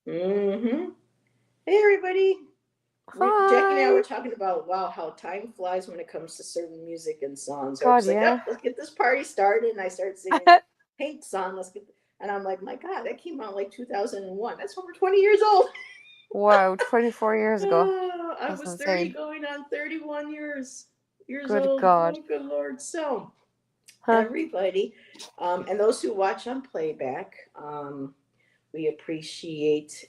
Mm-hmm. Hey, everybody. Jackie and I were Hi. talking about, wow, how time flies when it comes to certain music and songs. So we're God, just like, oh, yeah. let's get this party started. And I started singing Paint Song. And I'm like, my God, that came out like 2001. That's over 20 years old. Wow, 24 years ago. Oh, I That's was 30 insane. going on 31 years Good old. God. Oh, good Lord. So, Huh? everybody, and those who watch on playback, we appreciate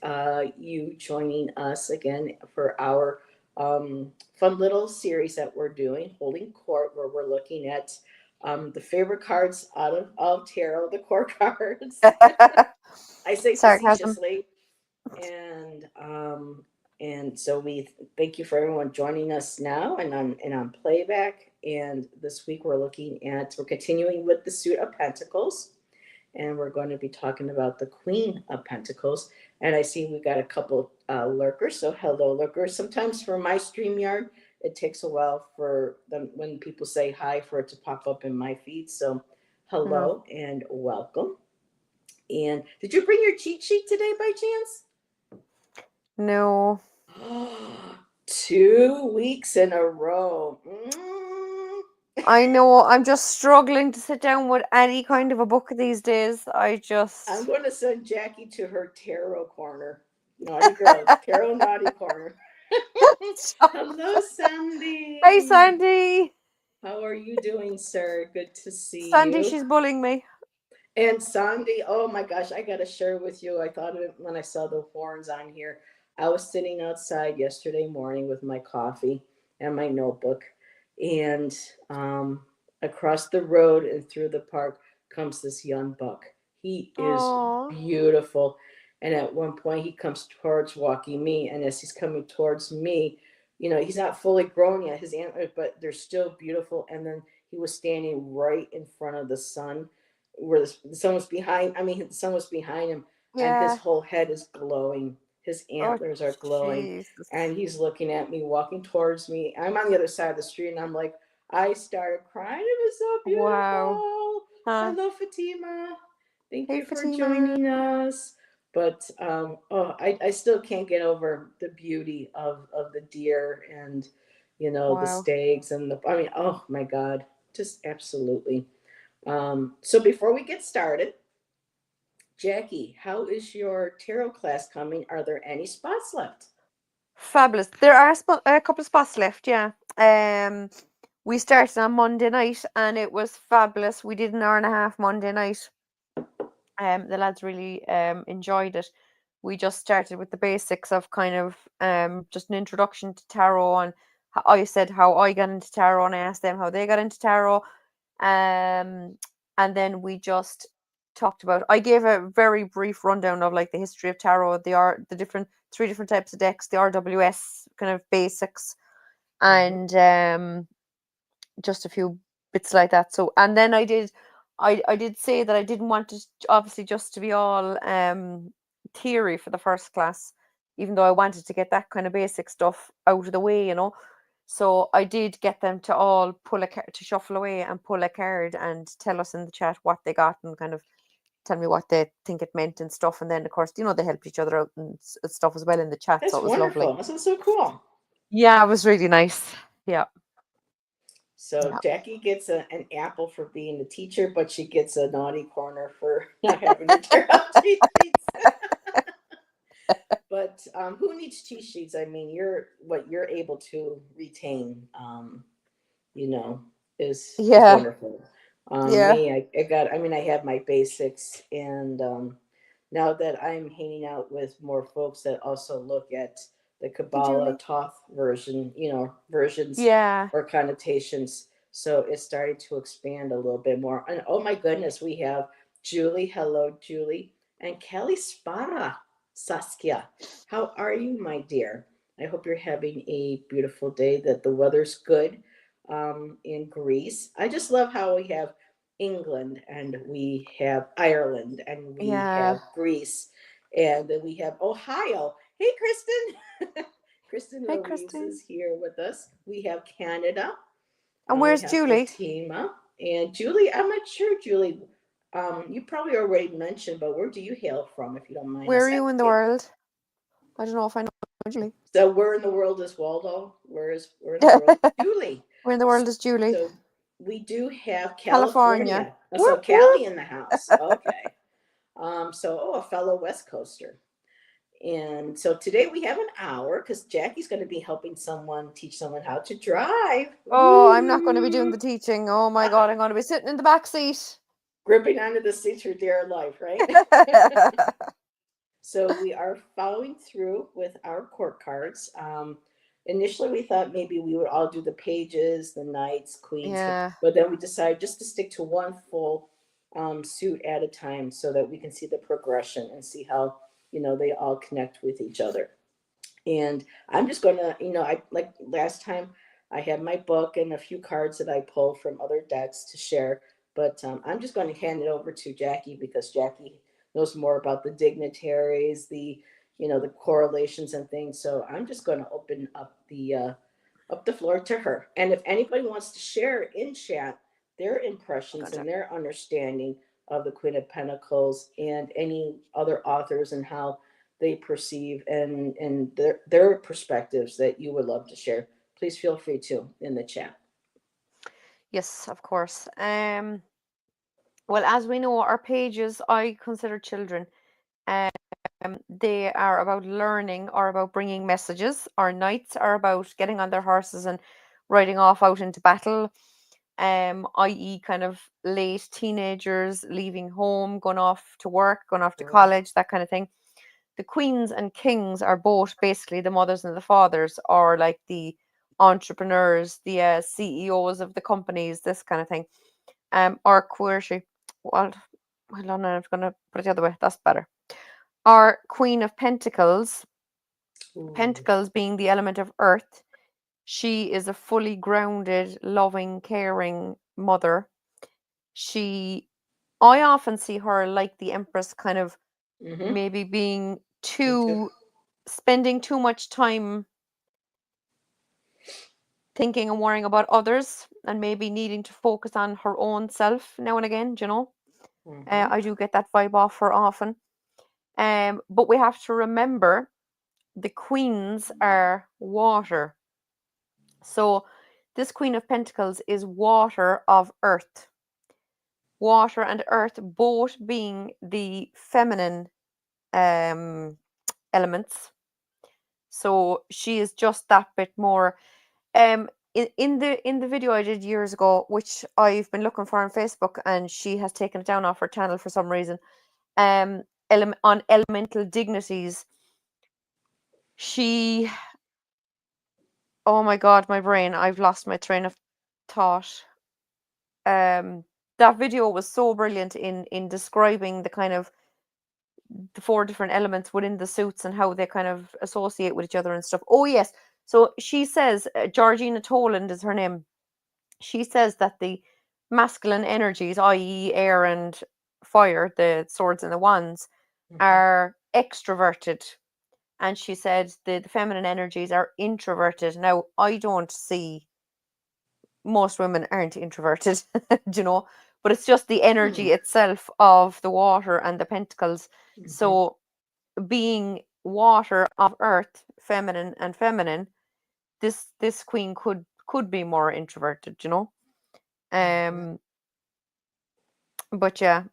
you joining us again for our fun little series that we're doing, Holding Court, where we're looking at the favorite cards out of tarot, the core cards. I say Sarcasm. facetiously, and so we thank you for everyone joining us now and on playback. And this week we're continuing with the suit of pentacles, and we're going to be talking about the Queen of Pentacles. And I see we got a couple lurkers, so hello, lurkers. Sometimes for my StreamYard, it takes a while for them when people say hi for it to pop up in my feed. So No. hello and welcome. And did you bring your cheat sheet today by chance? No. 2 weeks in a row. I know. I'm just struggling to sit down with any kind of a book these days. I I'm just. going to send Jackie to her tarot corner. Naughty girl, tarot naughty corner. Stop. Hello, Hey, Sandy. Sandy. How are you doing, sir? Good to see Sandy, you. she's bullying me. And Sandy, oh my gosh, I got to share with you. I thought of it when I saw the horns on here. I was sitting outside yesterday morning with my coffee and my notebook, and across the road and through the park comes this young buck. He is Oh. beautiful. And at one point, he comes towards walking me. And as he's coming towards me, he's not fully grown yet, his antlers, but they're still beautiful. And then he was standing right in front of the sun where the sun was behind. I mean, the sun was behind him, and his Yeah. whole head is glowing. His Oh, antlers are glowing, Jesus. and he's looking at me, walking towards me. I'm on the other side of the street, and I'm like, I started crying. It was so Wow. beautiful. Huh. Hello, Fatima. Thank Hey, you for Fatima. joining us. But I still can't get over the beauty of the deer and the Wow. stags and the. I mean, oh my God, just absolutely. So before we get started, Jackie, how is your tarot class coming? Are there any spots left? Fabulous. There are a couple of spots left, yeah. We started on Monday night and it was fabulous. We did an hour and a half Monday night. The lads really enjoyed it. We just started with the basics of kind of just an introduction to tarot, and I said how I got into tarot and I asked them how they got into tarot. Um, and then we just talked about. I gave a very brief rundown of like the history of tarot, the different three different types of decks, the RWS kind of basics, Mm-hmm. and just a few bits like that. So, and then I did say that I didn't want it obviously just to be all theory for the first class, even though I wanted to get that kind of basic stuff out of the way, you know. So I did get them to all pull a card, to shuffle away and pull a card and tell us in the chat what they got and kind of tell me what they think it meant and stuff. And then of course, they helped each other out and stuff as well in the chat. So That's it was lovely. wonderful. This is so cool. Yeah, it was really nice. Yeah. So Yeah. Jackie gets an apple for being a teacher, but she gets a naughty corner for not having her tarot cheat sheets. But who needs cheat sheets? I mean, you're able to retain. You know, is Yeah. wonderful. Yeah. Me, I got. I mean, I have my basics, and now that I'm hanging out with more folks that also look at the Hey, Kabbalah Julie. Thoth version, versions Yeah. or connotations, so it's starting to expand a little bit more. And oh my goodness, we have Julie. Hello, Julie, and Kelly Spada. Saskia, how are you, my dear? I hope you're having a beautiful day. That the weather's good in Greece. I just love how we have England and we have Ireland and we Yeah. have Greece and then we have Ohio. Hey, Kristen. Kristen Hey, Louise Christine. is here with us. We have Canada. And We where's have Julie? Fatima and Julie. I'm not sure, Julie. You probably already mentioned, but where do you hail from, if you don't mind Where us are you in the asking? world? I don't know if I know Julie. So where in the world is Waldo? Where in the world is Julie? Where in the world is Julie? So we do have California. California. So Whoop whoop. Cali in the house. Okay. A fellow West Coaster. And so today we have an hour because Jackie's going to be helping someone teach someone how to drive. Oh, I'm not going to be doing Woo! the teaching. Oh my God, I'm going to be sitting in the back seat. Gripping onto the seats for dear life, right? So we are following through with our court cards. Initially, we thought maybe we would all do the pages, the knights, queens, Yeah, but then we decided just to stick to one full suit at a time so that we can see the progression and see how they all connect with each other. And I'm just gonna, I like last time I had my book and a few cards that I pulled from other decks to share, but I'm just going to hand it over to Jackie because Jackie knows more about the dignitaries, the correlations and things. So I'm just going to open up the floor to her. And if anybody wants to share in chat their impressions gotcha. and their understanding of the Queen of Pentacles and any other authors and how they perceive and their perspectives that you would love to share, please feel free to in the chat. Yes, of course. Well, as we know, our pages I consider children. They are about learning or about bringing messages. Our knights are about getting on their horses and riding off out into battle. I.e., kind of late teenagers leaving home, going off to work, going off to college, that kind of thing. The queens and kings are both basically the mothers and the fathers, or like the entrepreneurs, the CEOs of the companies, this kind of thing. Or queerty. Well, hold on, I'm going to put it the other way. That's better. Our Queen of Pentacles, Ooh. Pentacles being the element of earth. She is a fully grounded, loving, caring mother. I often see her like the Empress, kind of maybe being spending too much time thinking and worrying about others and maybe needing to focus on her own self now and again, you know. I do get that vibe off her often. But we have to remember the queens are water. So this Queen of Pentacles is water of earth. Water and earth both being the feminine elements. So she is just that bit more. In the video I did years ago, which I've been looking for on Facebook, and she has taken it down off her channel for some reason. On elemental dignities, she. Oh my God, my brain! I've lost my train of thought. That video was so brilliant in describing the kind of the four different elements within the suits and how they kind of associate with each other and stuff. Oh yes, so she says Georgina Toland is her name. She says that the masculine energies, i.e., air and fire, the swords and the wands, are extroverted, and she said the feminine energies are introverted. Now, I don't see most women aren't introverted, you know, but it's just the energy itself of the water and the pentacles. So being water of earth, feminine and feminine, this queen could be more introverted, you know. But yeah,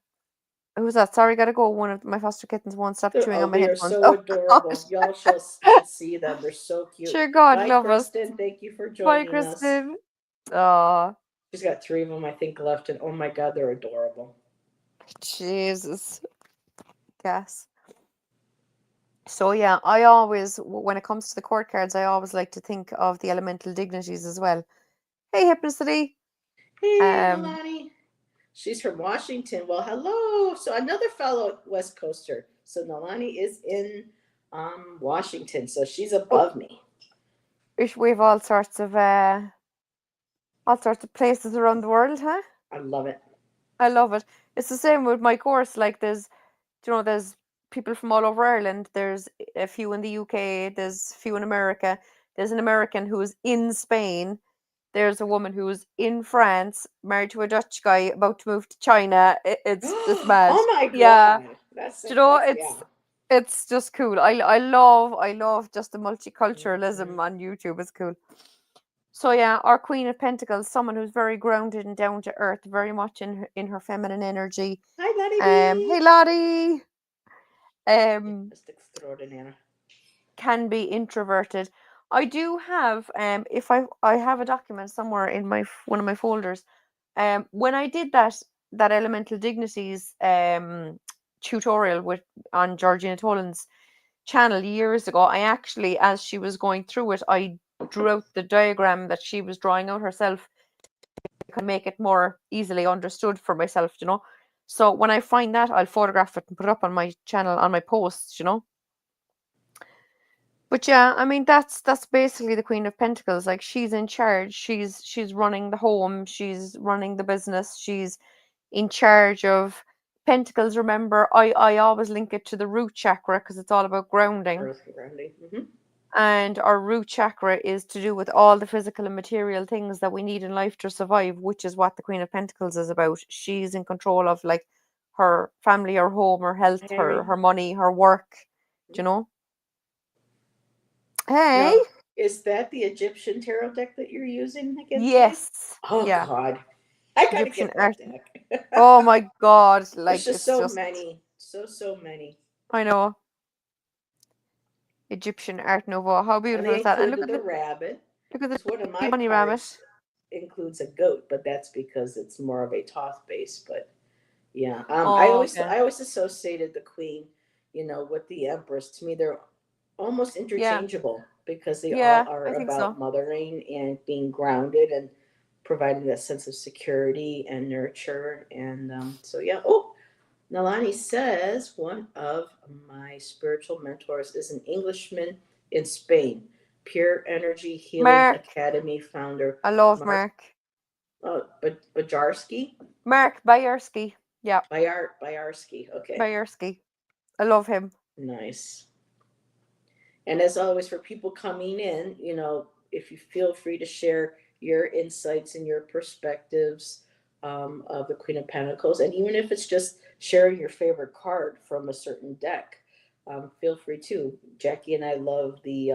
who's that? Sorry, gotta go. One of my foster kittens won't stop chewing on my They are headphones. so Oh adorable. gosh. Y'all should see them. They're so cute. Sure, God Bye, love us. Kristen. Thank you for Bye, joining us. Kristen. Oh, She's got 3 of them, I think, left, and oh my God, they're adorable. Jesus. Yes. So yeah, I always, when it comes to the court cards, I always like to think of the elemental dignities as well. Hey, Hypnocity. Hey, Nalani. She's from Washington. Well, hello. So another fellow West Coaster. So Nalani is in Washington. So she's above me. We have all sorts of places around the world, huh? I love it. I love it. It's the same with my course. Like there's people from all over Ireland. There's a few in the UK. There's a few in America. There's an American who's in Spain. There's a woman who's in France, married to a Dutch guy, about to move to China. It's mad. Oh my Yeah, God. That's do you know, yeah. It's just cool. I love just the multiculturalism Mhm. on YouTube. It's cool. So yeah, our Queen of Pentacles, someone who's very grounded and down to earth, very much in her feminine energy. Hi, Lottie Hey B. Lottie. Yeah, Um, just extraordinary. can be introverted. I do have if I have a document somewhere in one of my folders. When I did that elemental dignities tutorial with on Georgina Tolan's channel years ago, I actually, as she was going through it, I drew out the diagram that she was drawing out herself to make it more easily understood for myself, you know. So when I find that, I'll photograph it and put it up on my channel on my posts, you know. But yeah, I mean that's basically the Queen of Pentacles. Like she's in charge. She's running the home. She's running the business. She's in charge of Pentacles. Remember, I always link it to the root chakra because it's all about grounding. Earth grounding. Hmm. And our root chakra is to do with all the physical and material things that we need in life to survive, which is what the Queen of Pentacles is about. She's in control of like her family, her home, her health, her Harry. her money, her work. Do you know? Hey. Now, is that the Egyptian tarot deck that you're using against me? Yes. Oh Yeah. God, I gotta Egyptian get that art. deck. Oh my God. There's Like just it's so just many, so many, I know. Egyptian art nouveau. How and beautiful they is that? And included the rabbit. look at the So one of my bunny rabbit. cards includes a goat, but that's because it's more of a Thoth base. But yeah, Oh, okay. I always associated the queen, with the empress. To me, they're almost Yeah. interchangeable because they all Yeah, are I think about so. mothering and being grounded and providing that sense of security and nurture. And so yeah. Oh, Nalani says one of my spiritual mentors is an Englishman in Spain, Pure Energy Healing Mark. Academy founder I love Mark Mark. Bajarski. Mark Bayersky. Yeah, Bajarski. Okay, Bayersky. I love him. nice. And as always, for people coming in, if you feel free to share your insights and your perspectives of the Queen of Pentacles, and even if it's just sharing your favorite card from a certain deck, feel free to. Jackie and I love the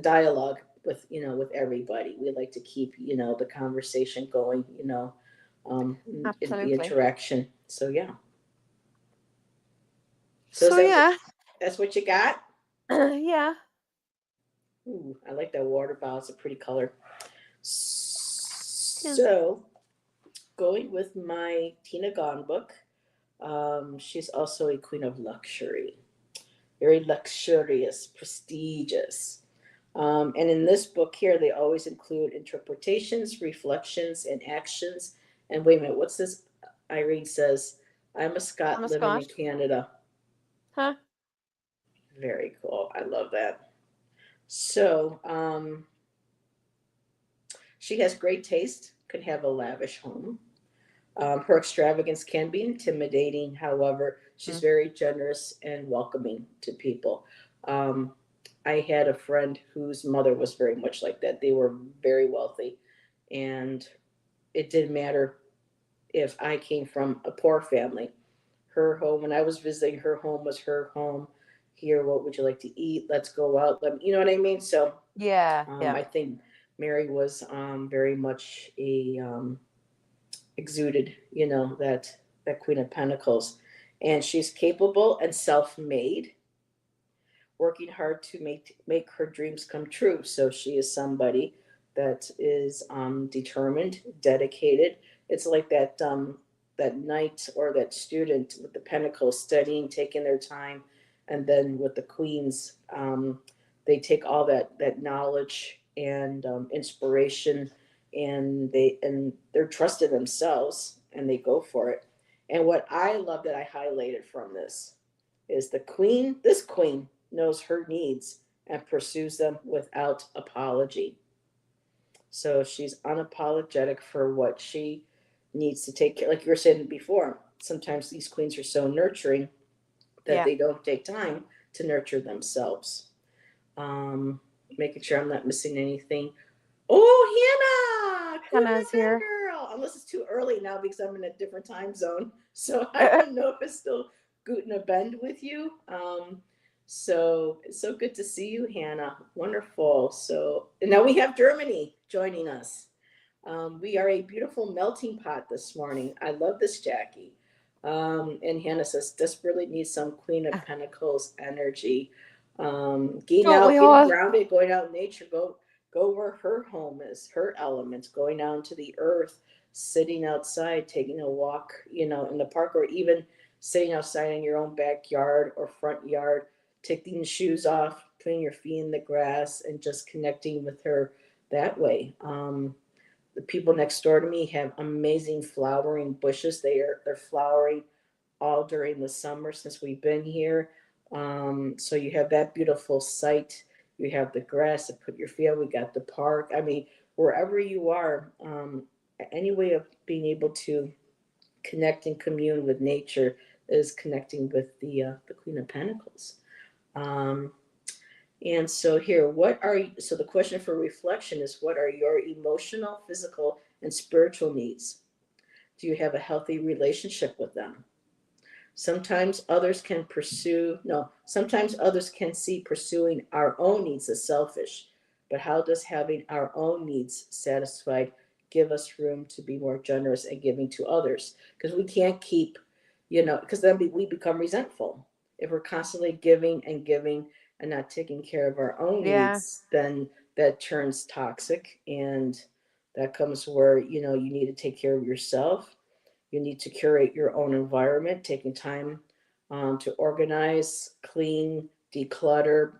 dialogue with everybody. We like to keep the conversation going, in the Absolutely. interaction. So yeah. So is So that yeah. that's what you got? Yeah. Ooh, I like that water bottle. It's a pretty color. Yeah. So, going with my Tina Gone book, she's also a queen of luxury, very luxurious, prestigious. And in this book here, they always include interpretations, reflections, and actions. And wait a minute, what's this? Irene says, I'm a I'm Scot a living Scot. in Canada. Huh? Very cool. I love that. So, she has great taste, could have a lavish home. Her extravagance can be intimidating. However, she's Mm. very generous and welcoming to people. Um, I had a friend whose mother was very much like that. They were very wealthy, and it didn't matter if I came from a poor family. Her home, when I was visiting, her home was her home. Here, what would you like to eat? Let's go out. You know what I mean? So Yeah. Yeah. I think Mary was very much a exuded, that Queen of Pentacles, and she's capable and self-made, working hard to make her dreams come true. So she is somebody that is determined, dedicated. It's like that knight or that student with the pentacles, studying, taking their time, and then with the queens, they take all that knowledge and inspiration, and they're trusted themselves, and they go for it. And what I love that I highlighted from this is this queen knows her needs and pursues them without apology. So she's unapologetic for what she needs to take care. Like you were saying before, sometimes these queens are so nurturing that Yeah. they don't take time to nurture themselves. Um, Making sure I'm not missing anything. Oh, Hannah, good Hannah's ribbon, here. girl. Unless it's too early now because I'm in a different time zone. So I don't know if it's still Guten Abend with you. So it's so good to see you, Hannah. Wonderful. So and now we have Germany joining us. We are a beautiful melting pot this morning. I love this, Jackie. And Hannah says, desperately needs some Queen of Pentacles energy. Getting Don't out, we getting all? grounded, going out in nature, go where her home is, her elements, going out into the earth, sitting outside, taking a walk, in the park, or even sitting outside in your own backyard or front yard, taking the shoes off, putting your feet in the grass, and just connecting with her that way. The people next door to me have amazing flowering bushes. They're flowering all during the summer since we've been here. So you have that beautiful sight. You have the grass to put your feet on. We got the park. I mean, wherever you are, any way of being able to connect and commune with nature is connecting with the Queen of Pentacles. Um, and so here, so the question for reflection is, what are your emotional, physical, and spiritual needs? Do you have a healthy relationship with them? Sometimes others can see pursuing our own needs as selfish, but how does having our own needs satisfied give us room to be more generous and giving to others? Because we can't keep, because then we become resentful. If we're constantly giving and giving and not taking care of our own Yeah, needs, then that turns toxic, and that comes where, you need to take care of yourself. You need to curate your own environment, taking time to organize, clean, declutter,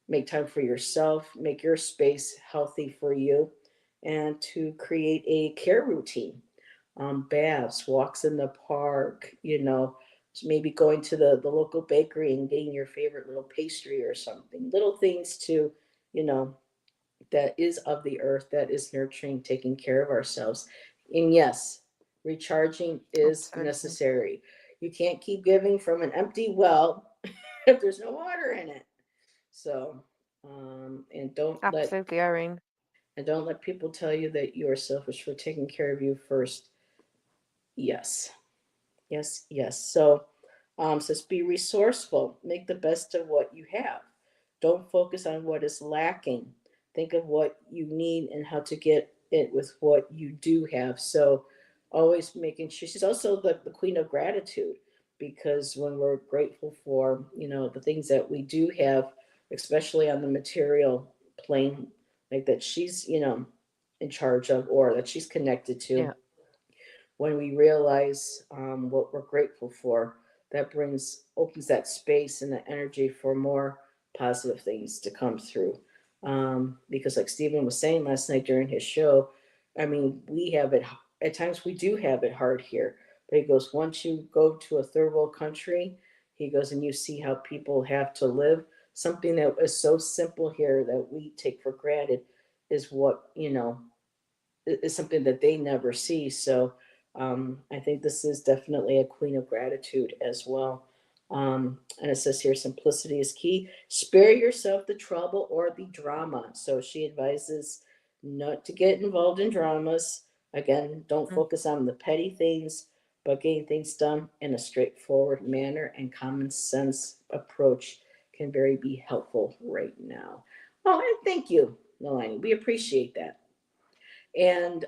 make time for yourself, make your space healthy for you, and to create a care routine. Baths, walks in the park, maybe going to the local bakery and getting your favorite little pastry or something. Little things to, you know, that is of the earth, that is nurturing, taking care of ourselves. And yes, recharging is absolutely. necessary. You can't keep giving from an empty well if there's no water in it. So, and Absolutely, Irene. don't let people tell you that you are selfish for taking care of you first. Yes, yes, yes. So, says be resourceful. Make the best of what you have. Don't focus on what is lacking. Think of what you need and how to get it with what you do have. So, always making sure she's also the queen of gratitude, because when we're grateful for, the things that we do have, especially on the material plane, like that she's, in charge of, or that she's connected to, Yeah, when we realize what we're grateful for, that opens that space and the energy for more positive things to come through. Because, like Stephen was saying last night during his show, I mean, we have it at times. We do have it hard here, but he goes, once you go to a third world country, he goes, and you see how people have to live. Something that is so simple here that we take for granted is what is something that they never see. So I think this is definitely a queen of gratitude as well. And it says here, simplicity is key. Spare yourself the trouble or the drama. So she advises not to get involved in dramas. Again, don't mm, focus on the petty things, but getting things done in a straightforward manner and common sense approach can very be helpful right now. Oh, and thank you, Nalani. We appreciate that. And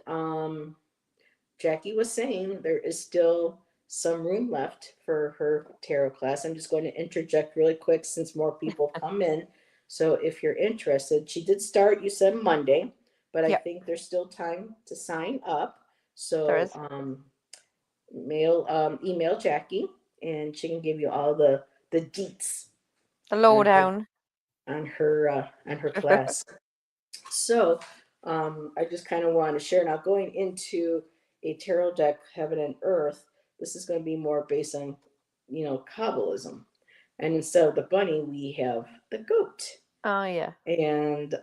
Jackie was saying there is still some room left for her tarot class. I'm just going to interject really quick since more people have come in. So if you're interested, she did start, you said Monday, but I yeah, think there's still time to sign up. there So is. email Jackie, and she can give you all the deets The on her lowdown. class. So I just kind of wanted to share. Now, going into a tarot deck, Heaven and Earth, this is going to be more based on, Kabbalism. And instead of the bunny, we have the goat. Oh, yeah. And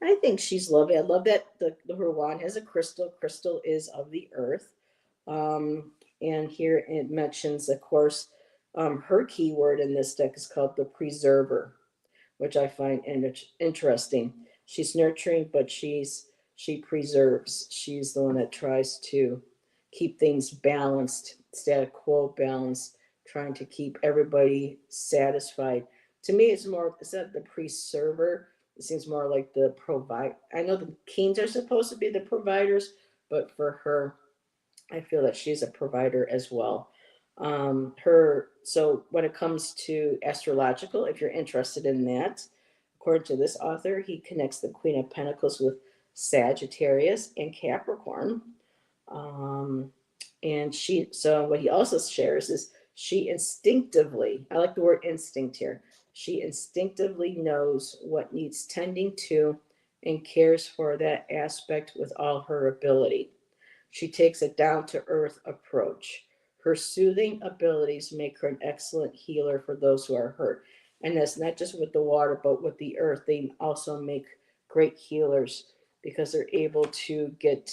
I think she's lovely. I love that her wand has a crystal. Crystal is of the earth. And here it mentions, of course, her keyword in this deck is called the preserver, which I find interesting. She's nurturing, but she preserves. She's the one that tries to keep things balanced status quo balance, trying to keep everybody satisfied. To me, it's more, instead of the preserver, it seems more like the provide. I know the kings are supposed to be the providers, but for her, I feel that she's a provider as well. Her so when it comes to astrological, if you're interested in that, according to this author, he connects the Queen of Pentacles with Sagittarius and Capricorn. Um, and what he also shares is she instinctively, I like the word instinct here, she instinctively knows what needs tending to and cares for that aspect with all her ability. She takes a down to earth approach. Her soothing abilities make her an excellent healer for those who are hurt. And that's not just with the water, but with the earth. They also make great healers because they're able to get,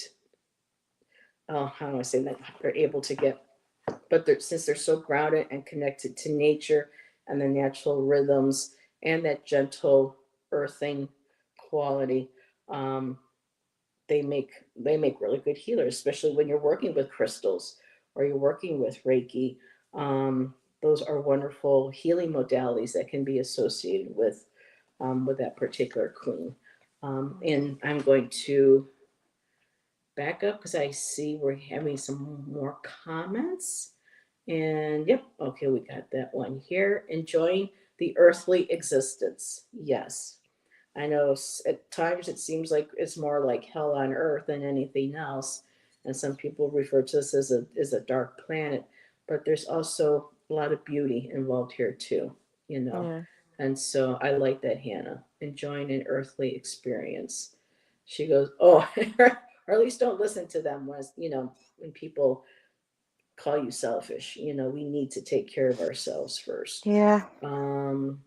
how do I say that? They're able to get, but since they're so grounded and connected to nature and the natural rhythms and that gentle earthing quality, um, they make really good healers, especially when you're working with crystals or you're working with Reiki. Those are wonderful healing modalities that can be associated with that particular queen. And I'm going to back up because I see we're having some more comments. And yep, okay, we got that one here. Enjoying the earthly existence. Yes. I know at times it seems like it's more like hell on earth than anything else. And some people refer to this as a dark planet. But there's also a lot of beauty involved here too, you know. Yeah. And so I like that, Hannah. Enjoying an earthly experience. She goes, oh, or at least don't listen to them when people call you selfish. We need to take care of ourselves first. Yeah. Um,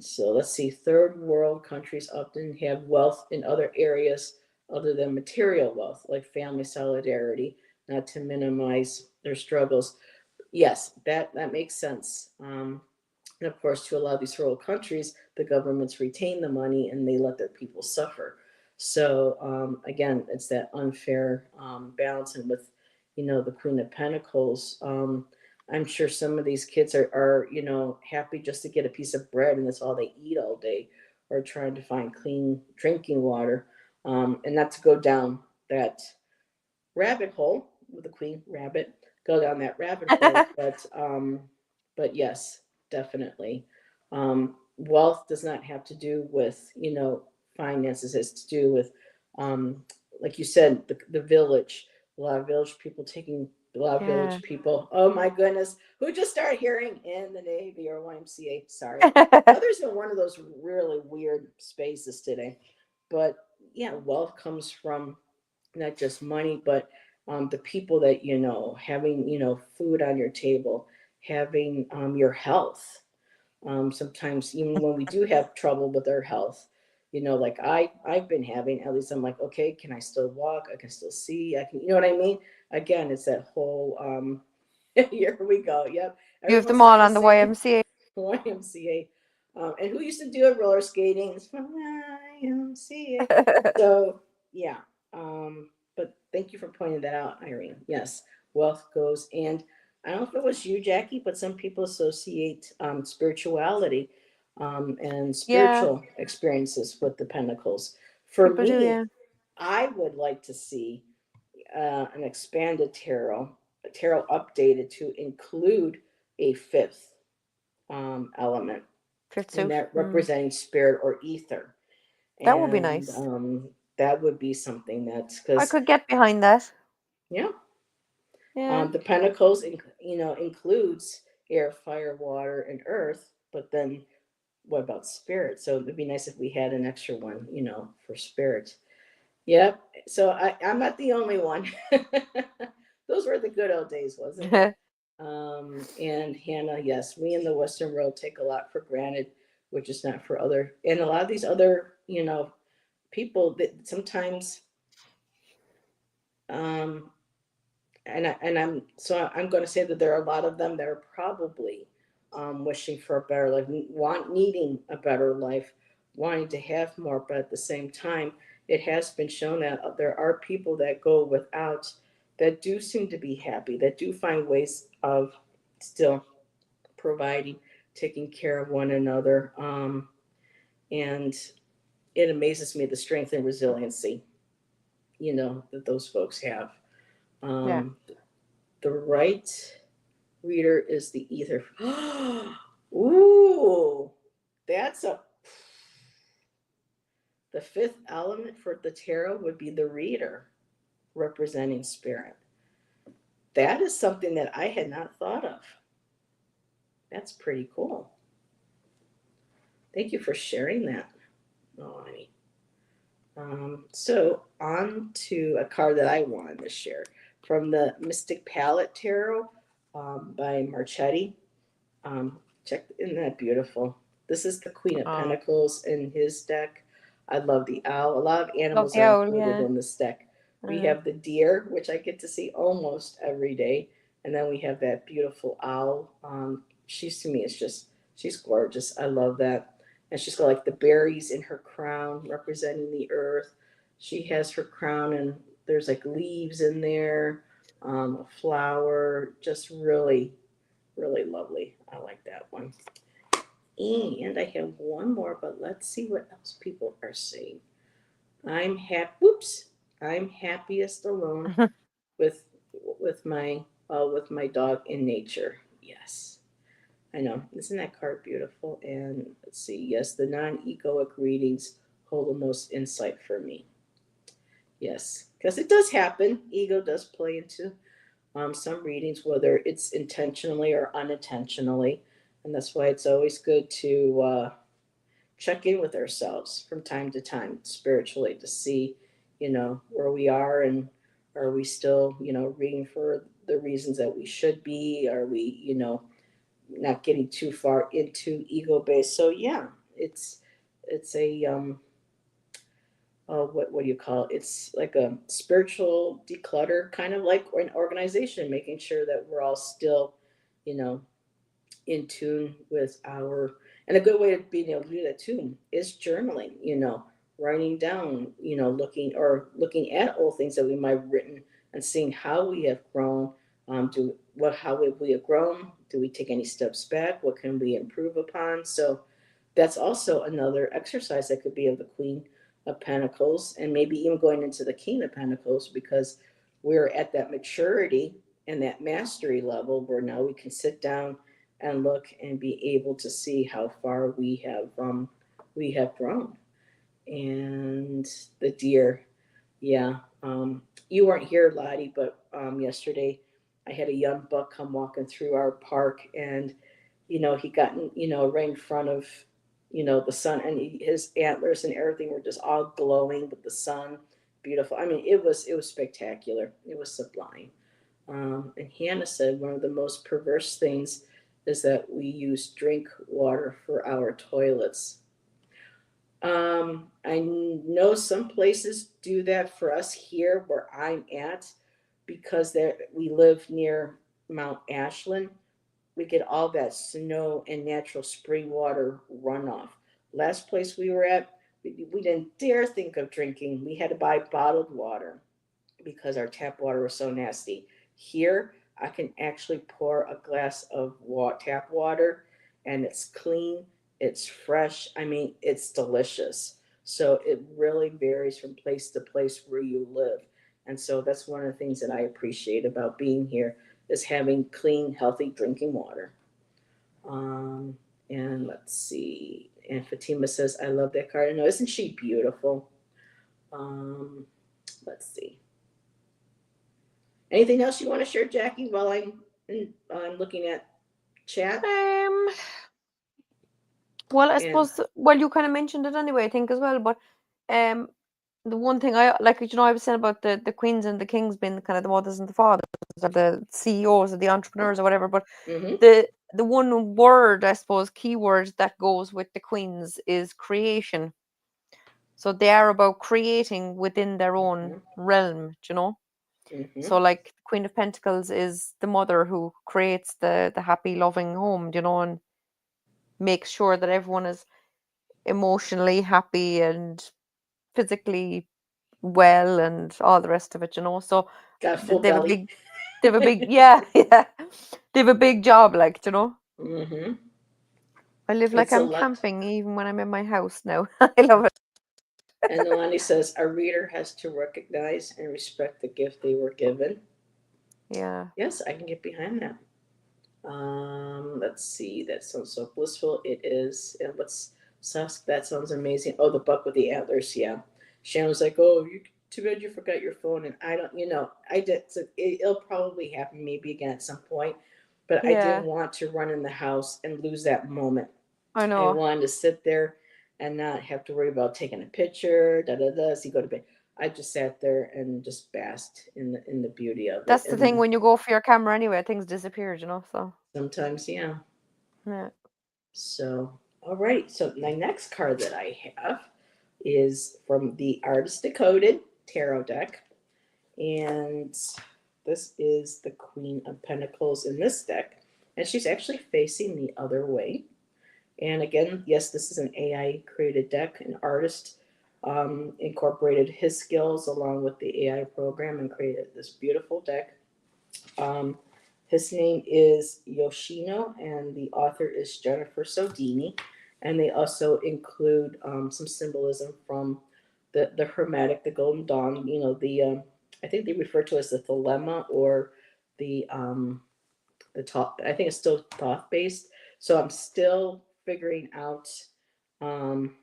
so let's see. Third world countries often have wealth in other areas other than material wealth, like family solidarity, not to minimize their struggles. Yes, that makes sense. And of course, to a lot of these rural countries, the governments retain the money and they let their people suffer. So again, it's that unfair balance. And with, the Queen of Pentacles, I'm sure some of these kids are happy just to get a piece of bread and that's all they eat all day, or trying to find clean drinking water, and not to go down that rabbit hole with the queen rabbit, go down that rabbit hole, but yes, definitely. Wealth does not have to do with finances. It's to do with, um, like you said, the village. A lot of village people taking a lot of Yeah. village people. Oh my goodness, who just started hearing in the Navy or YMCA? Sorry, weather's in one of those really weird spaces today, but yeah, wealth comes from not just money, but the people that having food on your table, having your health. Sometimes even when we do have trouble with our health, like I've been having, at least I'm like, okay, can I still walk? I can still see. I can, you know what I mean? Again, it's that whole here we go. Yep, You have everyone them all started on the singing YMCA. YMCA. And who used to do it? Roller skating. It's from YMCA. So yeah. But thank you for pointing that out, Irene. Yes, wealth goes, and I don't know if it was you, Jackie, but some people associate spirituality and Yeah, spiritual experiences with the pentacles. For people do, me, yeah. I would like to see an expanded tarot updated to include a fifth element, Fifth and suit. that Mm. representing spirit or ether. That would be And nice. that would be something that's I because, could get behind that. yeah, Yeah. the Pentacles, includes air, fire, water, and earth. But then what about spirit? So it'd be nice if we had an extra one, for spirit. Yep. So I'm not the only one. Those were the good old days, wasn't it? And Hannah, yes, we in the Western world take a lot for granted, which is not for other, and a lot of these other, people that sometimes, um, I'm going to say that there are a lot of them that are probably wishing for a better life, needing a better life, wanting to have more, but at the same time, it has been shown that there are people that go without that do seem to be happy, that do find ways of still providing, taking care of one another. And it amazes me the strength and resiliency, that those folks have. Yeah. Um, the right reader is the ether. Ooh, that's a. The fifth element for the tarot would be the reader, representing spirit. That is something that I had not thought of. That's pretty cool. Thank you for sharing that, Melanie. So on to a card that I wanted to share from the Mystic Palette Tarot, by Marchetti. Check, isn't that beautiful? This is the Queen of Oh, Pentacles in his deck. I love the owl. A lot of love animals the are owl. included Yeah. in this deck. We Uh, have the deer, which I get to see almost every day, and then we have that beautiful owl. She's, to me, it's just, she's gorgeous. I love that. And she's got like the berries in her crown representing the earth. She has her crown, and there's like leaves in there, a flower. Just really, really lovely. I like that one. And I have one more, but let's see what else people are saying. I'm happy. Whoops! I'm happiest alone with with my dog in nature. Yes, I know. Isn't that card beautiful? And let's see. Yes, the non-egoic readings hold the most insight for me. Yes, because it does happen. Ego does play into some readings, whether it's intentionally or unintentionally, and that's why it's always good to check in with ourselves from time to time spiritually to see, where we are, and are we still, reading for the reasons that we should be? Are we, not getting too far into ego based? So yeah, it's a what do you call it? It's like a spiritual declutter, kind of like an organization, making sure that we're all still, you know, in tune with our. And a good way of being able to do that too is journaling. Writing down, looking at old things that we might have written and seeing how we have grown. Do what? How have we have grown? Do we take any steps back? What can we improve upon? So that's also another exercise that could be of the Queen of Pentacles, and maybe even going into the King of Pentacles, because we're at that maturity and that mastery level where now we can sit down and look and be able to see how far we have grown. And the deer, yeah. You weren't here, Lottie, but yesterday I had a young buck come walking through our park, and he got right in front of the sun, and his antlers and everything were just all glowing with the sun. Beautiful. I mean, it was spectacular. It was sublime. And Hannah said one of the most perverse things is that we use drink water for our toilets. I know some places do that for us here where I'm at, because we live near Mount Ashland. We get all that snow and natural spring water runoff. Last place we were at, we didn't dare think of drinking. We had to buy bottled water because our tap water was so nasty. Here, I can actually pour a glass of tap water, and it's clean, it's fresh. I mean, it's delicious. So it really varies from place to place where you live. And so that's one of the things that I appreciate about being here, is having clean, healthy drinking water. Um, and let's see. And Fatima says, I love that card. I know, isn't she beautiful? Um, let's see. Anything else you want to share, Jackie, while I'm looking at chat? um, well, I And suppose, well, you kind of mentioned it anyway, I think, as well. But um, the one thing I like, I was saying about the queens and the kings being kind of the mothers and the fathers, or the CEOs or the entrepreneurs or whatever. But mm-hmm, the one word, I suppose, keyword that goes with the queens is creation. So they are about creating within their own mm-hmm, realm, mm-hmm, So like Queen of Pentacles is the mother who creates the happy, loving home, and makes sure that everyone is emotionally happy and physically well and all the rest of it. So Got full They have a belly. big, yeah, yeah. They have a big job, like, you know. Mm-hmm. I live like It's a I'm lot. camping even when I'm in my house now. I love it. And Nalani says, a reader has to recognize and respect the gift they were given. Yeah. Yes, I can get behind that. Let's see. That sounds so blissful. It is. And what's Susk? That sounds amazing. Oh, the buck with the antlers. Yeah. Shannon was like, "Oh, you too bad you forgot your phone." And I don't. I did. So it'll probably happen maybe again at some point. But I didn't Yeah. want to run in the house and lose that moment. I I know. wanted to sit there and not have to worry about taking a picture. Da da da. As you go to bed. I just sat there and just basked in the beauty of it. That's the thing And when you go for your camera anyway, things disappear, you know. So sometimes, yeah. yeah. So, all right. So, my next card that I have is from the Artist Decoded Tarot deck. And this is the Queen of Pentacles in this deck. And she's actually facing the other way. And again, yes, this is an AI created deck. An artist incorporated his skills along with the AI program and created this beautiful deck. Um, his name is Yoshino, and the author is Jennifer Sodini. And they also include some symbolism from the Hermetic, the Golden Dawn. I think they refer to it as the Thelema or the top. I think it's still Thoth based. So I'm still figuring out um,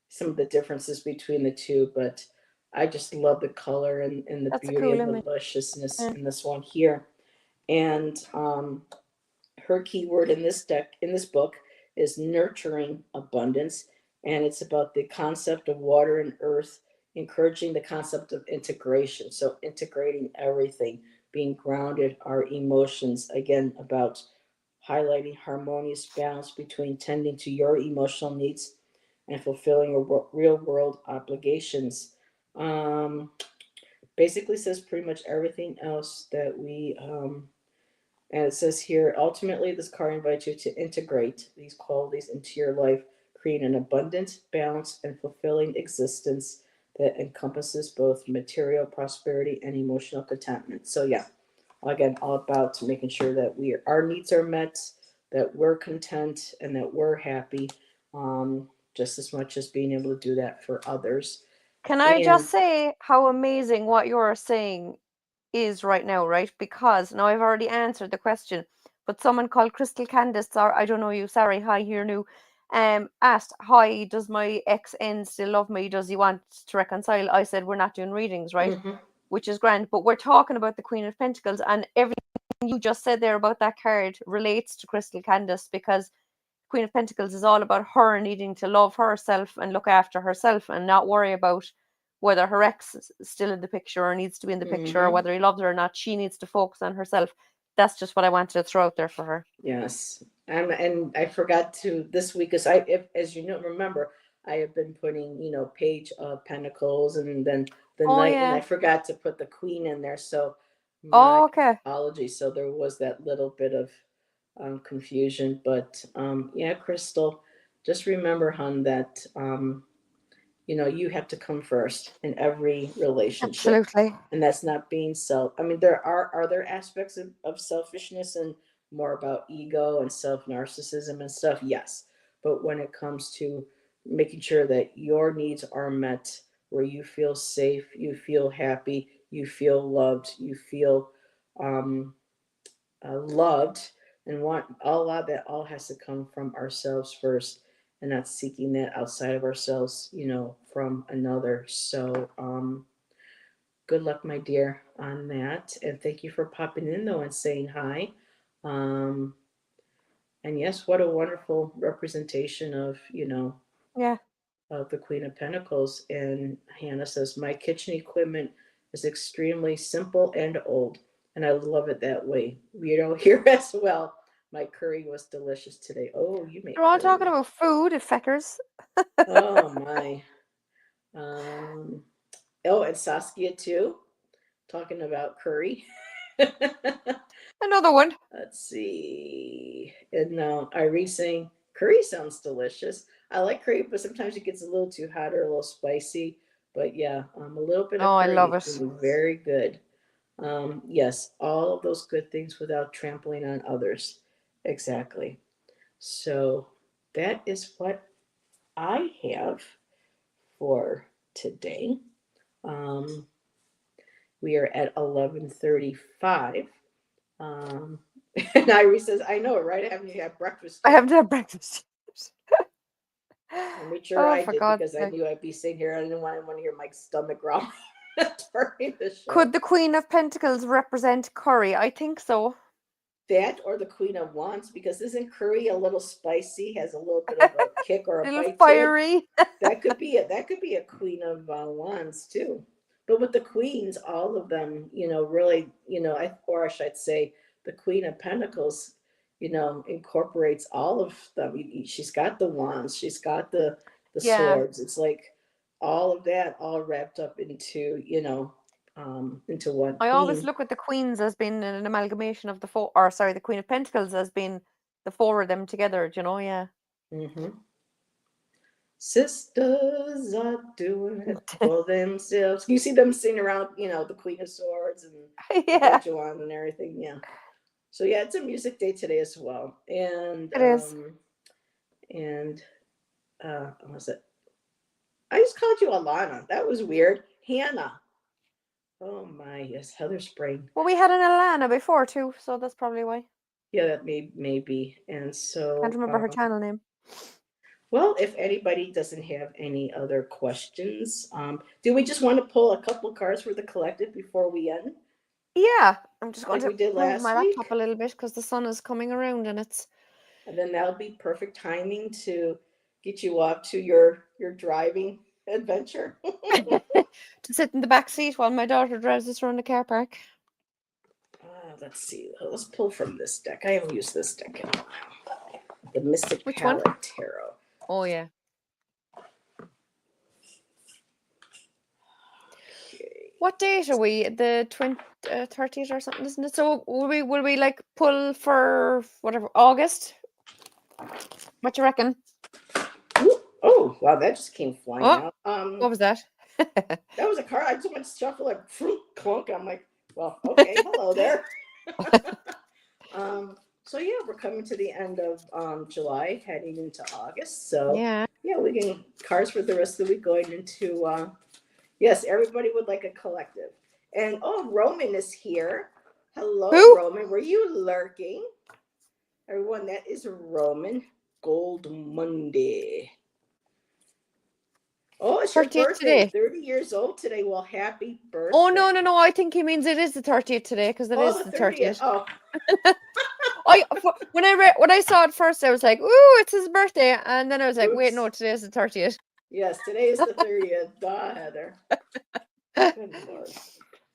some of the differences between the two, but I just love the color and the That's a beauty cool of the image. lusciousness Yeah. in this one here. And her keyword in this book is nurturing abundance, and it's about the concept of water and earth, encouraging the concept of integration. So integrating everything, being grounded, our emotions, again about highlighting harmonious balance between tending to your emotional needs and fulfilling your real world obligations. Um, Basically says pretty much everything else that we and it says here, ultimately, this card invites you to integrate these qualities into your life, create an abundant, balanced, and fulfilling existence that encompasses both material prosperity and emotional contentment. So, yeah, again, all about making sure that our needs are met, that we're content, and that we're happy, just as much as being able to do that for others. Can I And just say how amazing what you're saying is right now, right? Because now I've already answered the question, but someone called Crystal Candice, or I don't know you, sorry, hi here new, asked, hi, does my ex end still love me? Does he want to reconcile? I said, we're not doing readings, right? mhm, Which is grand, but we're talking about the Queen of Pentacles, and everything you just said there about that card relates to Crystal Candice because Queen of Pentacles is all about her needing to love herself and look after herself and not worry about whether her ex is still in the picture or needs to be in the picture or mhm. whether he loves her or not. She needs to focus on herself. That's just what I wanted to throw out there for her. Yes, and I forgot to this week, as you know, remember, I have been putting, Page of Pentacles and then the Oh Knight, and I yeah. forgot to put the Queen in there. So my Oh, okay. apologies. So there was that little bit of confusion, but yeah, Crystal, just remember, hun, that you have to come first in every relationship, Absolutely. and that's not being I mean, there are other aspects of selfishness and more about ego and self narcissism and stuff, yes, but when it comes to making sure that your needs are met, where you feel safe, you feel happy, you feel loved, you feel um, loved, and want all of that, all has to come from ourselves first, and not seeking that outside of ourselves, from another. So good luck, my dear, on that, and thank you for popping in though and saying hi. um and yes, what a wonderful representation Yeah. of the Queen of Pentacles. And Hannah says, my kitchen equipment is extremely simple and old, and I love it that way. Here as well. My curry was delicious today. Oh, you make They're all talking curry. about food, feckers. Oh, my. Um, oh, and Saskia, too, talking about curry. Another one. Let's see. And Irene saying, curry sounds delicious. I like curry, but sometimes it gets a little too hot or a little spicy. But yeah, a little bit of Oh, I love curry it. can be very good. Yes, all of those good things without trampling on others. Exactly. So that is what I have for today. Um, we are at 11:35. Um, and Irie says, "I know, right? I haven't had breakfast I yet." haven't had breakfast. I made sure Oh, I for did God's because I sake. knew I'd be sitting here. I didn't want anyone to hear my stomach growl during the show. Could the Queen of Pentacles represent curry? I think so. That or the Queen of Wands, because isn't curry a little spicy, has a little bit of a kick or A a little bite to it? fiery. That could be a Queen of Wands too. But with the queens, all of them, really, or I should say, the Queen of Pentacles, incorporates all of them. She's got the wands, she's got the Yeah. swords. It's like all of that, all wrapped up into one I always queen. look at the queens as being an amalgamation of the four, or sorry, the Queen of Pentacles as being the four of them together, do you know? Yeah. Hmm. Sisters are doing it for themselves. You see them sing around, the Queen of Swords and a Yeah, bunch of wine and everything. Yeah. So yeah, it's a music day today as well. And it is. and what was it? I just called you Alana. That was weird. Hannah. Oh my, yes, Heather Spring. Well, we had an Alana before too, so that's probably why. Yeah, that may be. And Can't so remember her channel name. well, if anybody doesn't have any other questions, do we just want to pull a couple cards for the collective before we end, Yeah, I'm just going like to we did move last my laptop week? a little bit because the sun is coming around and it's And then that'll be perfect timing to get you off to your driving adventure. to sit in the back seat while my daughter drives us around the car park. Let's see. Let's pull from this deck. I haven't used this deck in a while. The Mystic Which one? Palette Tarot. Oh yeah. Okay. What date are we? The 30th or something, isn't it? So will we like pull for whatever August? What you reckon? Ooh, oh, wow, that just came flying Oh, out. what was that? That was a card. I just went to shuffle like fruit clunk. I'm like, well, okay, hello there. So yeah, we're coming to the end of July, heading into August. So Yeah. yeah, we can cards for the rest of the week going into yes, everybody would like a collective. And oh, Roman is here. Hello, Who? Roman. Were you lurking? Everyone, that is Roman Gold Monday. Oh, it's your 30th birthday. today. 30 years old today. Well, happy Oh birthday. no, no, no! I think he means it is the 30th today because it Oh, is the the 30th. 30th. Oh, When I saw it first, I was like, "Ooh, it's his birthday," and then I was like, "Wait, oops. no, today is the 30th." Yes, today is the 30th. Duh, Heather. Good Lord.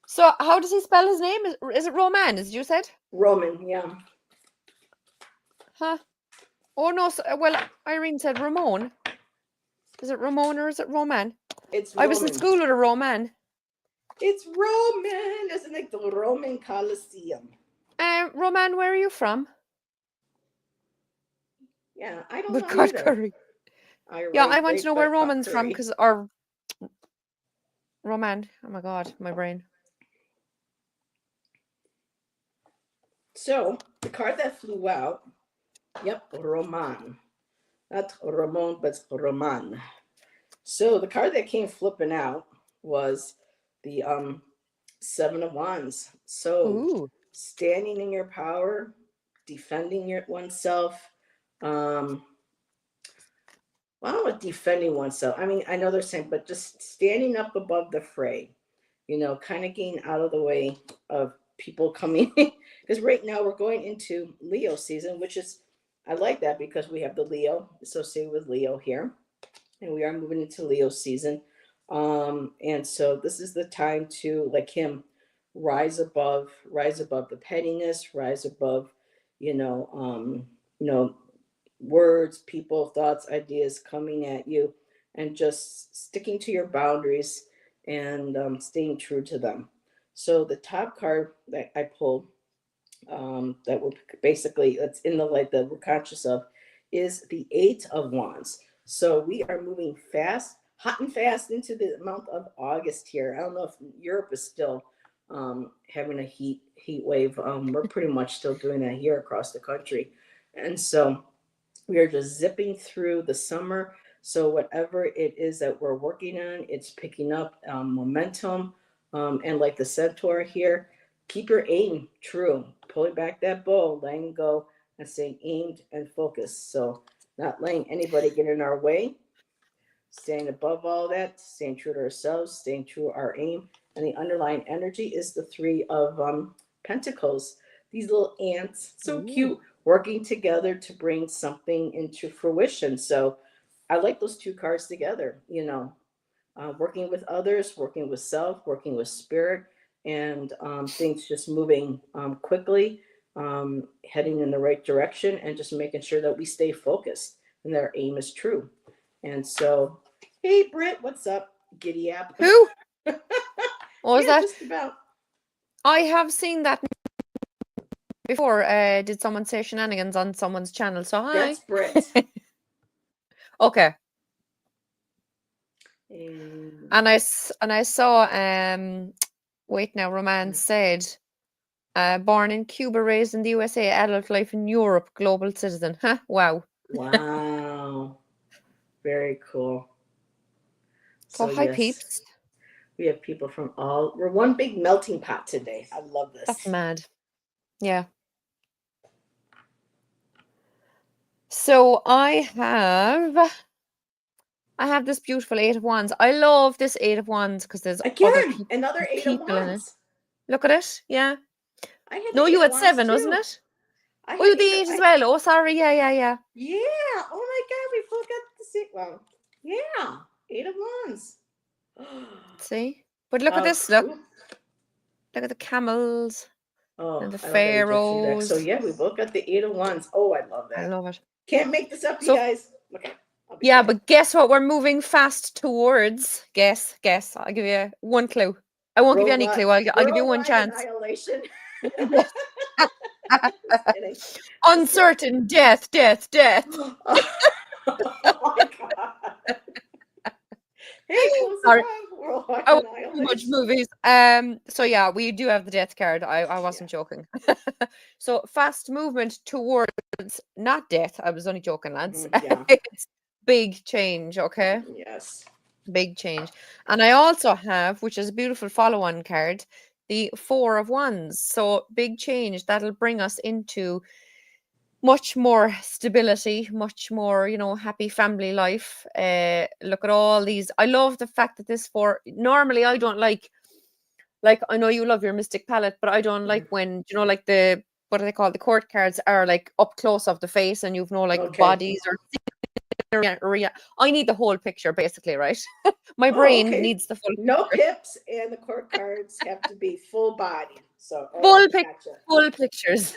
So, how does he spell his name? Is it Roman? As you said? Roman, yeah. Huh? Oh no! Well, Irene said Ramon. Is it Ramon or is it Roman? It's I was in Roman. school with a Roman. It's Roman. Isn't it the Roman Colosseum? Roman, where are you from? Yeah, I don't But know God, either. curry. I Yeah, I write want to great know where but Roman's from curry. because or Roman. Oh my God, my brain. So the card that flew out, yep, Roman. Not Ramon, but Roman. So the card that came flipping out was the Seven of Wands. So Ooh. standing in your power, defending oneself. Um, well, I don't know what defending oneself. I mean, I know they're saying, but just standing up above the fray. Kind of getting out of the way of people coming. Because right now we're going into Leo season, which is I like that because we have the Leo associated with Leo here, and we are moving into Leo season. And so this is the time to, like him, rise above the pettiness, rise above, you know, um, you know, words, people, thoughts, ideas coming at you, and just sticking to your boundaries and staying true to them. So the top card that I pulled, that we're basically that's in the light that we're conscious of, is the Eight of Wands. So we are moving fast, hot and fast into the month of August here. I don't know if Europe is still having a heat wave. We're pretty much still doing that here across the country, and so we are just zipping through the summer. So whatever it is that we're working on, it's picking up momentum. And like the centaur here, keep your aim true. Pulling back that bow, letting go, and staying aimed and focused. So not letting anybody get in our way, staying above all that, staying true to ourselves, staying true to our aim. And the underlying energy is the Three of Pentacles. These little ants, so cute, working together to bring something into fruition. So I like those two cards together, working with others, working with self, working with spirit, and things just moving quickly, heading in the right direction, and just making sure that we stay focused and that our aim is true. And so, hey, Britt, what's up? Giddy app. Who? What was that? Just about. I have seen that before. Did someone say shenanigans on someone's channel? So hi. That's Britt. Okay. And I saw wait now, Romance said born in Cuba, raised in the USA, adult life in Europe, global citizen. Huh? Wow. Wow. Very cool. So hi, yes, peeps. We have people from we're one big melting pot today. I love this. That's mad. Yeah. So I have this beautiful Eight of Wands. I love this Eight of Wands because there's another Eight of Wands. Look at it. Yeah. No, you had 7, wasn't it? Oh, you the 8 as well. Oh, sorry. Yeah. Yeah. Oh my God, we both got the same. Well, yeah, Eight of Wands. See, but look at this. Look at the camels. And the pharaohs. So yeah, we both got the Eight of Wands. Oh, I love that. I love it. Can't make this up, you guys. Okay. Yeah, but guess what? We're moving fast towards. Guess. I'll give you one clue. I won't give you any clue. I'll give you one chance. Annihilation. Uncertain death. Oh my God. Hey, sorry. I watch too much movies. So yeah, we do have the death card. I wasn't joking. So fast movement towards not death. I was only joking, lads. Yeah. It's big change, okay? Yes. Big change. And I also have, which is a beautiful follow-on card, the Four of Wands. So big change that'll bring us into much more stability, much more, happy family life. Look at all these. I love the fact that this normally I don't like I know you love your Mystic palette, but I don't like when, like the, what are they called? The court cards are like up close of the face and you've bodies or I need the whole picture basically, right? My brain needs the full no pips, and the court cards have to be full body. So full pictures.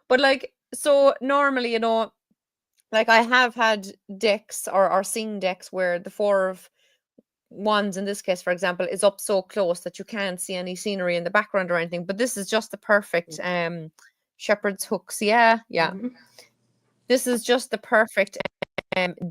But so normally, I have had decks or seen decks where the Four of Wands in this case, for example, is up so close that you can't see any scenery in the background or anything. But this is just the perfect shepherd's hooks. Yeah. Mm-hmm. This is just the perfect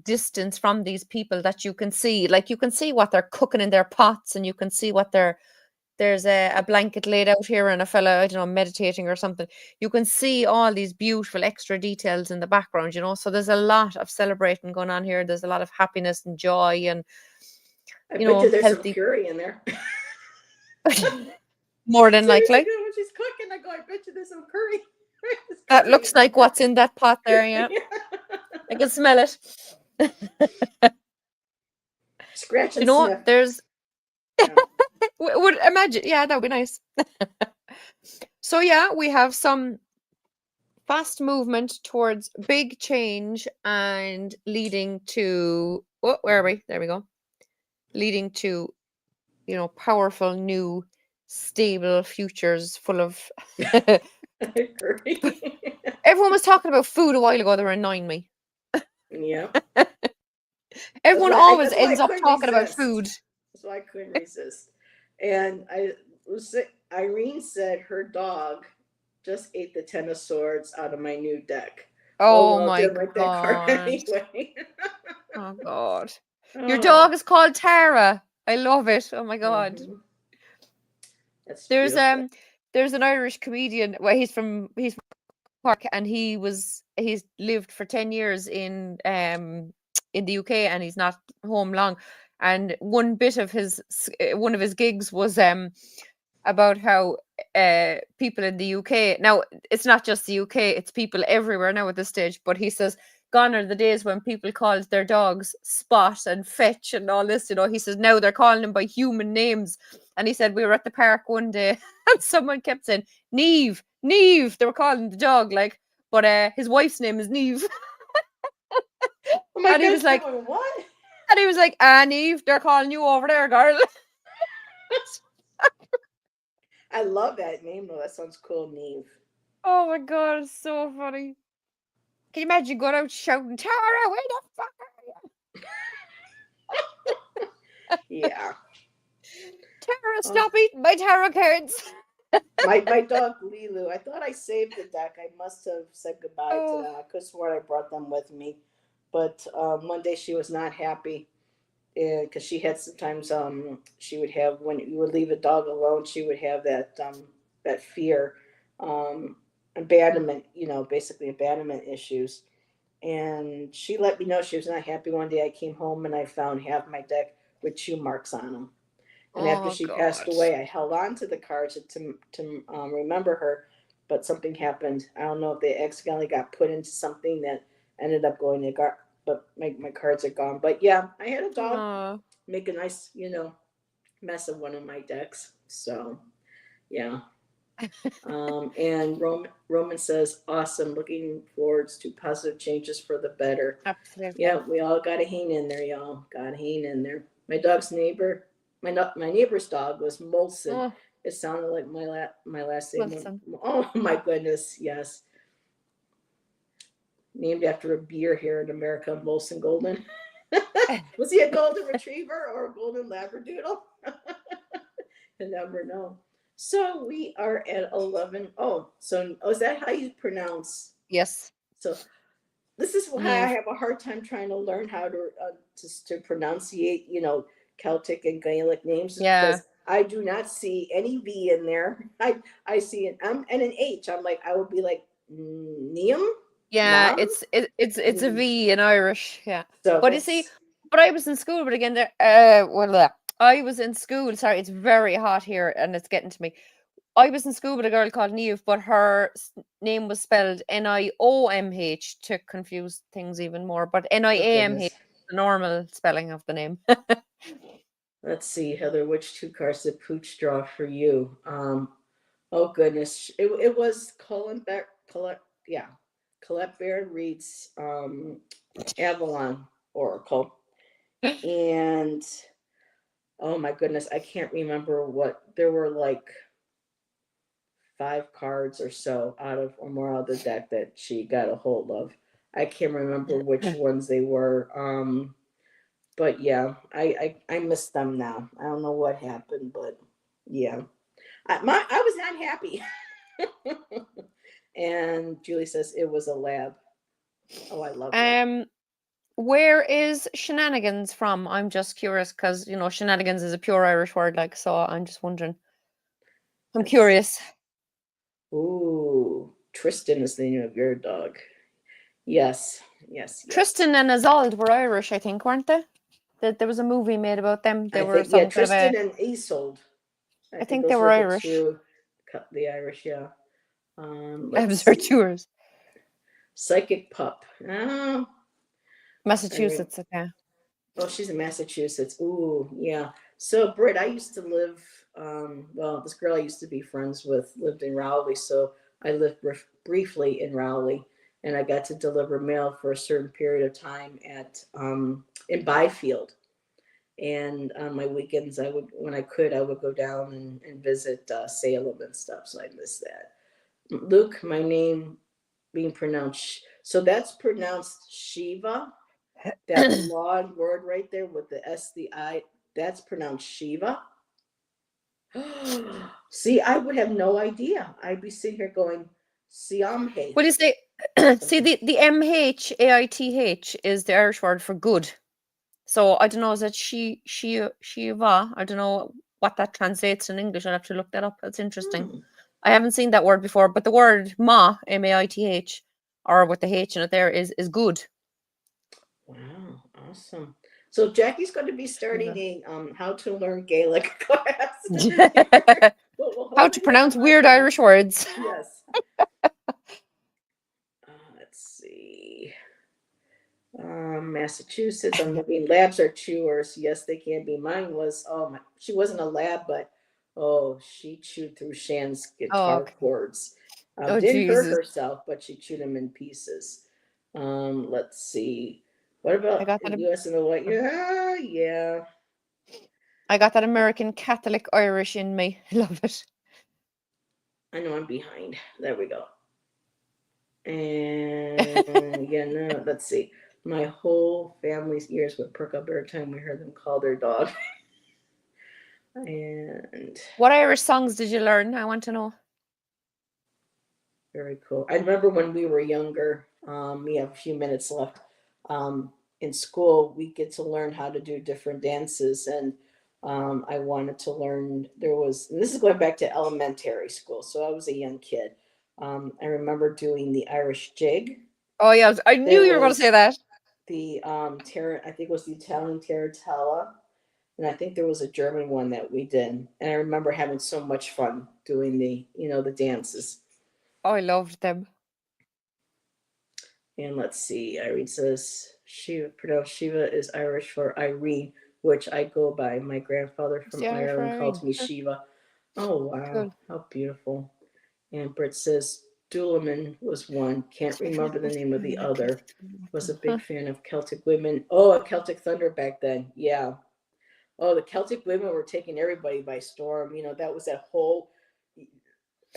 distance from these people that you can see. You can see what they're cooking in their pots, and you can see what there's a blanket laid out here and a fella, I don't know, meditating or something. You can see all these beautiful extra details in the background, So there's a lot of celebrating going on here. There's a lot of happiness and joy and, I bet you there's healthy some curry in there. More than likely. When she's cooking, I bet you there's some curry. That looks like what's in that pot there, yeah. I can smell it. Scratch and sniff. There's... would imagine, yeah, that would be nice. So yeah, we have some fast movement towards big change and leading to where are we? There we go. Leading to powerful new stable futures full of Everyone was talking about food a while ago. They were annoying me. Yeah. Everyone always ends up talking about food. That's why I couldn't resist. And Irene said her dog just ate the Ten of Swords out of my new deck. Oh my God. Anyway. Oh God. Your dog is called Tara. I love it. Oh my God. That's There's beautiful. there's an Irish comedian. Well, he's from Cork, and he's lived for 10 years in the UK, and he's not home long. And one of his gigs was about how people in the UK now, it's not just the UK, it's people everywhere now at this stage. But he says, "Gone are the days when people called their dogs Spot and Fetch and all this." He says now they're calling them by human names. And he said we were at the park one day, and someone kept saying Neve, Neve. They were calling the dog like, but his wife's name is Neve. Oh my And he goodness, was like, going what? Neve, they're calling you over there, girl. I love that name though. That sounds cool, Neve. Oh my god, it's so funny. Can you imagine going out shouting, Tara, where the fuck are you? Yeah. Tara, Oh, stop eating my tarot cards. my dog Lilu. I thought I saved the deck. I must have said goodbye to Oh, them. I could have sworn I brought them with me, but one day she was not happy because she had sometimes she would have when you would leave a dog alone, she would have that fear, um, abandonment. Basically abandonment issues. And she let me know she was not happy. One day I came home and I found half my deck with chew marks on them. And after oh she passed god. away, I held on to the cards to remember her, but something happened. I don't know if they accidentally got put into something that ended up going to but my cards are gone. But yeah, I had a dog Oh. make a nice, mess of one of my decks. So yeah. And Roman says, awesome. Looking forward to positive changes for the better. Absolutely. Yeah, we all got to hang in there, y'all. Got to hang in there. My dog's neighbor, my neighbor's dog was Molson. Oh, It sounded like my last name. Wilson. Oh my goodness, yes. Named after a beer here in America, Molson Golden. Was he a golden retriever or a golden labradoodle? You never know. So we are at 11. Is that how you pronounce? Yes. So this is why I Neve. have a hard time trying to learn how to pronunciate, Celtic and Gaelic names, just Yeah. because I do not see any V in there. I see an M and an H. I'm like, I would be like, Neum, Yeah, Nam. it's a V in Irish. Yeah. So But you see, that's but I was in school, but again there I was in school. Sorry, it's very hot here and it's getting to me. I was in school with a girl called Neve, but her name was spelled Niomh to confuse things even more. But oh Niamh, goodness. the normal spelling of the name. Let's see, Heather, which two cards did Pooch draw for you? Oh goodness, it was Colette, yeah, Colette Baird reads Avalon Oracle, and oh my goodness, I can't remember what there were like 5 cards or so out of or more out of the deck that she got a hold of. I can't remember which ones they were. But yeah, I miss them now. I don't know what happened, but yeah, I was not happy. And Julie says it was a lab. Oh, I love that. um, where is shenanigans from? I'm just curious because shenanigans is a pure Irish word, like, so I'm just wondering. I'm That's curious. ooh, Tristan is the name of your dog. Yes, yes, yes. Tristan and Isolde were Irish, I think, weren't they? There was a movie made about them. They I were think yeah, some kind of Tristan a. and Isolde. I I think think they those were were the Irish. two, the Irish. Yeah. Let's Abs are see. tours. Psychic pup. Oh, I mean, Massachusetts. Okay. oh, she's in Massachusetts. Ooh, yeah. So, Britt, I used to live. Well, this girl I used to be friends with lived in Rowley, so I lived briefly in Rowley, and I got to deliver mail for a certain period of time at in Byfield. And on my weekends, I would, when I could, I would go down and visit Salem and stuff. So I miss that. Luke, my name being pronounced. So that's pronounced Shiva. That long word right there with the S, the I, that's pronounced Shiva. See, I would have no idea. I'd be sitting here going, Siamhe, Well, you see, see something. the Mhaith is the Irish word for good. So I don't know. Is it Shiva? I don't know. what that translates in English. I'll have to look that up. That's interesting. Hmm. I haven't seen that word before, but the word ma, maith, or with the H in it there is good. Wow, awesome. So Jackie's going to be starting a how to learn Gaelic class here. We'll How hold to it here pronounce for weird Monday. Irish words. Yes. Let's see. Massachusetts. I'm looking. Labs are chewers. Yes, they can be. Mine was. Oh my. She wasn't a lab, but oh, she chewed through Shan's Oh, guitar okay. cords. Oh, Didn't hurt Jesus. herself, but she chewed them in pieces. Let's see. What I about got that. U.S. and the what? Yeah, yeah. I got that American Catholic Irish in me. I love it. I know I'm behind. There we go. And yeah, no. Let's see. My whole family's ears would perk up every time we heard them call their dog. And What Irish songs did you learn? I want to know. very cool. I remember when we were younger, we have a few minutes left. In school, we get to learn how to do different dances, and I wanted to learn. And this is going back to elementary school, so I was a young kid. I remember doing the Irish jig. Oh yeah, I knew There you were going to say was that. the I think it was the Italian tarantella, and I think there was a German one that we did. And I remember having so much fun doing the dances. Oh, I loved them. And let's see, Irene says Shiva is Irish for Irene, which I go by. My grandfather It's from the Irish for Ireland called Irene. me Shiva. Oh wow, Cool. how beautiful. And Britt says Dulaman was one. Can't remember the name of the other. Was a big fan of Celtic women. Oh, a Celtic Thunder back then. Yeah. Oh, the Celtic women were taking everybody by storm. That was that whole.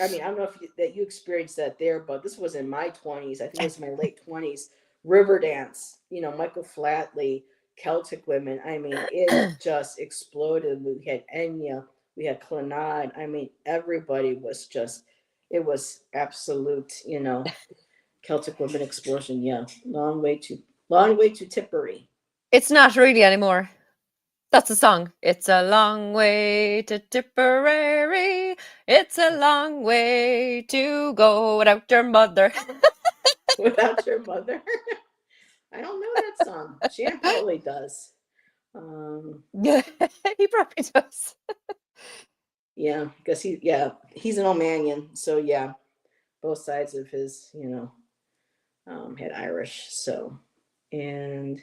I mean, I don't know that you experienced that there, but this was in my 20s. I think it was my late 20s. River dance, Michael Flatley, Celtic women. I mean, it just exploded. We had Enya, we had Clannad. I mean, everybody was just, it was absolute, Celtic women explosion. Yeah, long way to Tipperary. It's not really anymore. That's a song. It's a long way to Tipperary. It's a long way to go without your mother. Without your mother. I don't know that song. Shan probably does. Yeah, he probably does. Yeah, because he's an Omanian, so yeah, both sides of his had Irish. So, and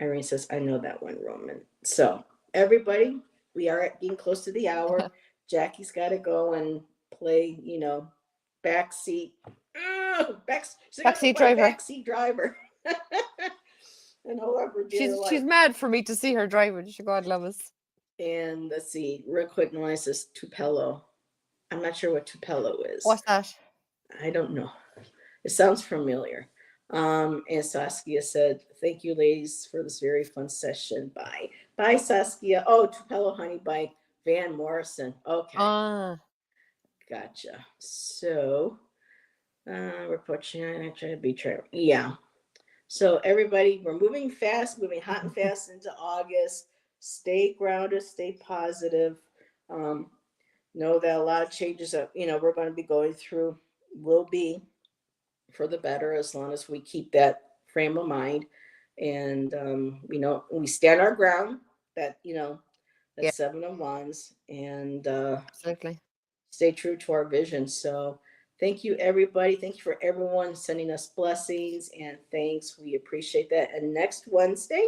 Irene says, I know that one, Roman. So everybody, we are getting close to the hour. Jackie's got to go and play, backseat. She's got to Backseat play driver. backseat driver. And hold up for dear She's life. mad for me to see her driving. She God love us. And let's see, real quick, Noise says Tupelo. I'm not sure what Tupelo is. What's that? I don't know. It sounds familiar. And Saskia said, thank you, ladies, for this very fun session. Bye. Bye, Saskia. Oh, Tupelo Honey by Van Morrison. Okay. Gotcha. So, we're pushing. I try to be true. Yeah. So, everybody, we're moving fast, moving hot and fast into August. Stay grounded, stay positive. Know that a lot of changes that we're going to be going through will be for the better as long as we keep that frame of mind, and we stand our ground. That Yeah, that's 7 of Wands, and absolutely. stay true to our vision. So thank you, everybody. Thank you for everyone sending us blessings and thanks. We appreciate that. And next Wednesday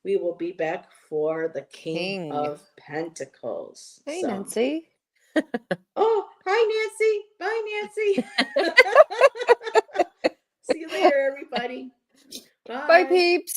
we will be back for the King King. of Pentacles. Hey, So Nancy. oh, hi Nancy. Bye Nancy. See you later, everybody. Bye, Bye. peeps.